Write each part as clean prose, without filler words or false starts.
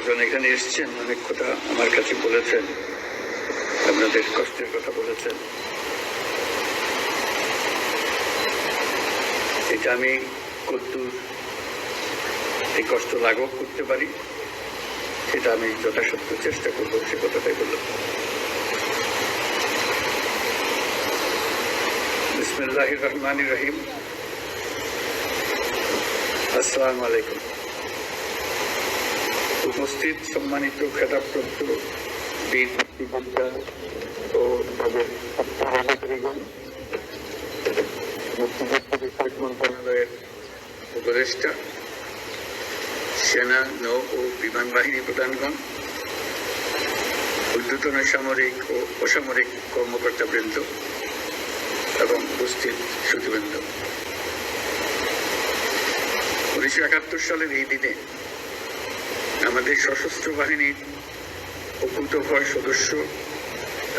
কজন এখানে এসছেন, অনেক কথা আমার কাছে বলেছেন, আপনাদের কষ্টের কথা বলেছেন। এটা আমি কতদূর এই কষ্ট লাঘব করতে পারি সেটা আমি যথাসাধ্য চেষ্টা করবো, সে কথাটাই বললাম। বিসমিল্লাহির রহমানির রহিম। আসসালামু আলাইকুম। উপস্থিত সম্মানিত খেতাবপ্রাপ্ত বীর মুক্তিযোদ্ধা ও তাদের আত্মহনকারীগণ, মুক্তিযোদ্ধা বিভাগ মন্ত্রণালয়ের উপদেষ্টা, সেনা, নৌ ও বিমান বাহিনী প্রধানগণ, ঊর্ধ্বতন সামরিক ও অসামরিক কর্মকর্তাবৃন্দ এবং উপস্থিত শ্রোতৃবৃন্দ, 1971 সালের এই দিনে আমাদের সশস্ত্র বাহিনীর অকুতোভয় সদস্য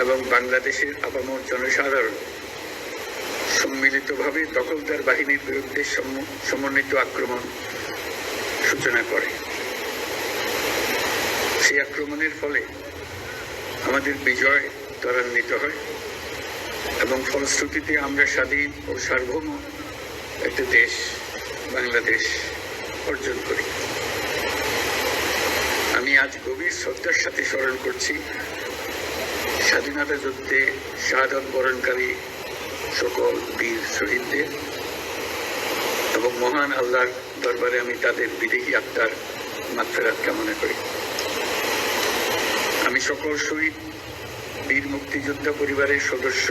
এবং বাংলাদেশের আপামর জনসাধারণ সম্মিলিতভাবে দখলদার বাহিনীর বিরুদ্ধে সমন্বিত আক্রমণ সূচনা করে। সেই আক্রমণের ফলে আমাদের বিজয় ত্বরান্বিত হয় এবং ফলশ্রুতিতে আমরা স্বাধীন ও সার্বভৌম একটা দেশ বাংলাদেশ অর্জন করি। আমি আজ গভীর শ্রদ্ধার সাথে স্মরণ করছি স্বাধীনতা যুদ্ধে শাহাদাত বরণকারী সকল বীর শহীদদের এবং মহান আল্লাহর দরবারে আমি তাদের বিদেহী আত্মার মাগফিরাত কামনা করি। আমি সকল শহীদ বীর মুক্তিযোদ্ধা পরিবারের সদস্য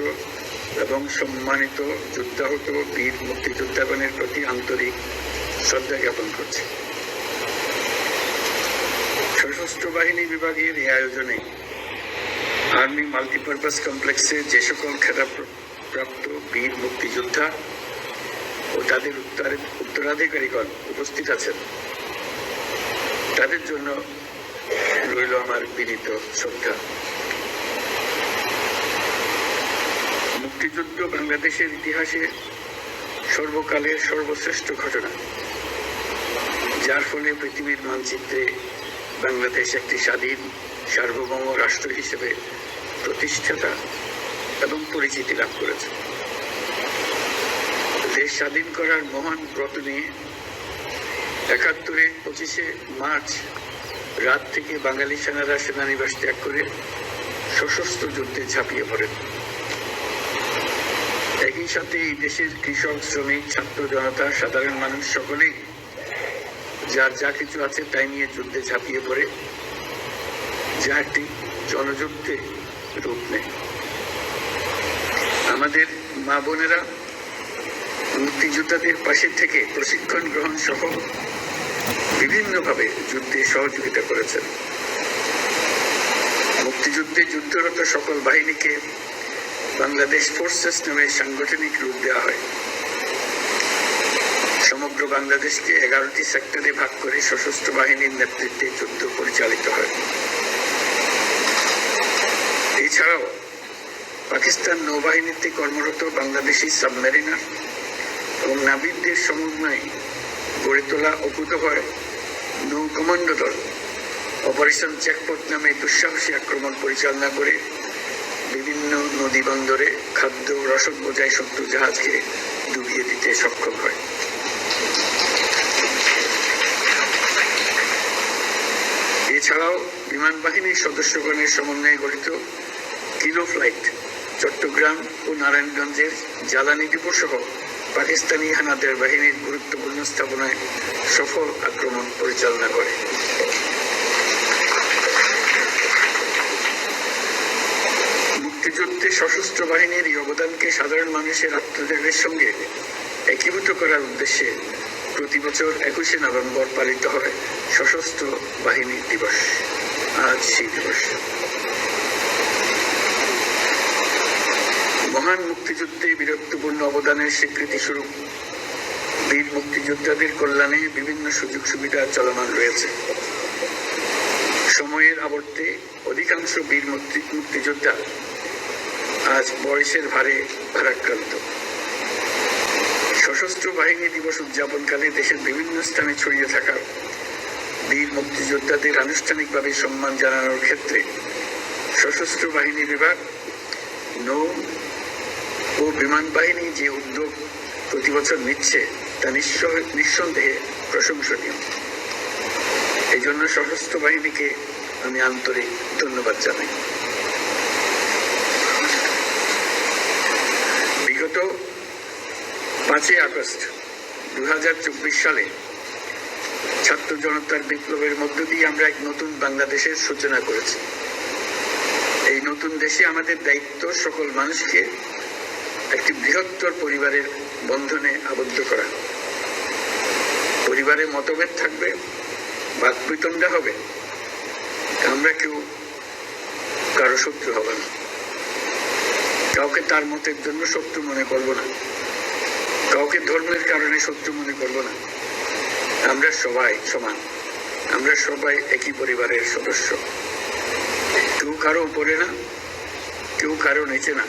এবং সম্মানিত যুদ্ধাহত বীর মুক্তিযোদ্ধাগণের প্রতি আন্তরিক শ্রদ্ধা জ্ঞাপন করছি। সশস্ত্র বাহিনী বিভাগের এই আয়োজনে আর্মি মাল্টিপারপাস কমপ্লেক্সে যে সকল খেতাবপ্রাপ্ত বীর মুক্তিযোদ্ধা ও তাদের উত্তরাধিকারীগণ উপস্থিত আছেন, তাদের জন্য রইল আমার বিনীত শ্রদ্ধা। মুক্তিযুদ্ধ বাংলাদেশের ইতিহাসে সর্বকালের সর্বশ্রেষ্ঠ ঘটনা, যার ফলে পৃথিবীর মানচিত্রে বাংলাদেশ একটি স্বাধীন সার্বভৌম রাষ্ট্র হিসেবে প্রতিষ্ঠাতা এবং পরিচিতি লাভ করেছে। দেশ স্বাধীন করার মহান ব্রত নিয়ে 71-এ 25শে মার্চ রাত থেকে বাঙালি সেনারা সেনানিবাস ত্যাগ করে সশস্ত্র যুদ্ধে ঝাঁপিয়ে পড়েন। একই সাথে এই দেশের কৃষক, শ্রমিক, ছাত্র জনতা, সাধারণ মানুষ সকলেই যার যা কিছু আছে তাই নিয়ে যুদ্ধে ঝাঁপিয়ে পড়ে, যা একটি জনযুদ্ধে রূপ নেয়। আমাদের মা বোনেরা মুক্তিযোদ্ধাদের পাশে থেকে প্রশিক্ষণ গ্রহণ সহ বিভিন্নভাবে যুদ্ধে সহযোগিতা করেছেন। মুক্তিযুদ্ধে যুদ্ধরত সকল বাহিনীকে বাংলাদেশ ফোর্সেস নামে সাংগঠনিক রূপ দেওয়া হয়। সমগ্র বাংলাদেশকে 11টি সেক্টরে ভাগ করে সশস্ত্র বাহিনীর নেতৃত্বে যুদ্ধ পরিচালিত হয়। এছাড়াও পাকিস্তান নৌবাহিনীতে কর্মরত বাংলাদেশি সাবমেরিনার এবং নাবিকদের সমন্বয়ে গড়ে তোলা অকুতোভয় নৌ কমান্ডো দল অপারেশন চেকপোস্ট নামে দুঃসাহসী আক্রমণ পরিচালনা করে বিভিন্ন নদী বন্দরে খাদ্য রসদ বোঝাই শত্রু জাহাজকে ডুবিয়ে দিতে সক্ষম হয়। এছাড়াও বিমান বাহিনীর সদস্যগণের সমন্বয়ে গঠিত কিলো ফ্লাইট চট্টগ্রাম ও নারায়ণগঞ্জের জ্বালানি ডিপো সহ পাকিস্তানি হানাদার বাহিনীর গুরুত্বপূর্ণ স্থাপনায় সফল আক্রমণ পরিচালনা করে। মুক্তিযুদ্ধে সশস্ত্র বাহিনীর এই অবদানকে সাধারণ মানুষের আত্মত্যাগের সঙ্গে একীভূত করার উদ্দেশ্যে প্রতি বছর 21শে নভেম্বর পালিত হয় সশস্ত্র বাহিনী দিবস। আজ সেই দিবস। মহান মুক্তিযুদ্ধে বীরত্বপূর্ণ অবদানের স্বীকৃতি স্বরূপ বীর মুক্তিযোদ্ধাদের কল্যাণে বিভিন্ন সুযোগ সুবিধা চলমান রয়েছে। সময়ের আবর্তে অধিকাংশ বীর মুক্তিযোদ্ধা আজ বয়সের ভারে ভারাক্রান্ত। সশস্ত্র বাহিনী দিবস উদযাপনকালে দেশের বিভিন্ন স্থানে ছড়িয়ে থাকা বীর মুক্তিযোদ্ধাদের আনুষ্ঠানিকভাবে সম্মান জানানোর ক্ষেত্রে সশস্ত্র বাহিনী বিভাগ, নৌ ও বিমান বাহিনী যে উদ্যোগ প্রতি বছর নিচ্ছে তা নিঃসন্দেহে প্রশংসনীয়। এই জন্য সশস্ত্র বাহিনীকে আমি আন্তরিক ধন্যবাদ জানাই। বিগত 5 আগস্ট 2024 সালে ছাত্র জনতার বিপ্লবের মধ্য দিয়ে আমরা এক নতুন বাংলাদেশের সূচনা করেছি। এই নতুন দেশে আমাদের দায়িত্ব সকল মানুষকে একটি বৃহত্তর পরিবারের বন্ধনে আবদ্ধ করা। পরিবারে মতভেদ থাকবে, বাকবিতণ্ডা হবে, আমরা কেউ কারো শত্রু হব না, কাউকে তার মতের জন্য শত্রু মনে করব না, কাউকে ধর্মের কারণে শত্রু মনে করব না। আমরা সবাই সমান, আমরা সবাই একই পরিবারের সদস্য। কেউ কারো উপরে না, কেউ কারো নিচে না।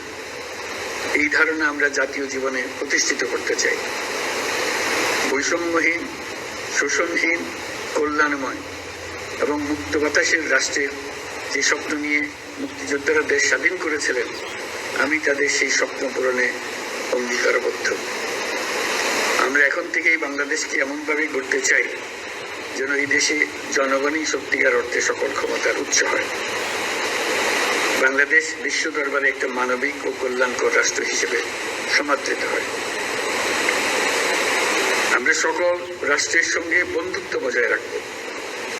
এই ধারণা আমরা জাতীয় জীবনে প্রতিষ্ঠিত করতে চাই। বৈষম্যহীন, শোষণহীন, কল্যাণময় এবং মুক্ত বাতাসের রাষ্ট্রের যে স্বপ্ন নিয়ে মুক্তিযোদ্ধারা দেশ স্বাধীন করেছিলেন, আমি তাদের সেই স্বপ্ন পূরণে অঙ্গীকারবদ্ধ। আমরা এখন থেকেই বাংলাদেশকে এমনভাবে গড়তে চাই যেন এই দেশে জনগণই সত্যিকার অর্থে সকল ক্ষমতার উৎস হয়। বাংলাদেশ বিশ্ব দরবারে একটা মানবিক ও কল্যাণকর রাষ্ট্র হিসেবে সমাদৃত হয়। আমরা সকল রাষ্ট্রের সঙ্গে বন্ধুত্ব বজায় রাখব।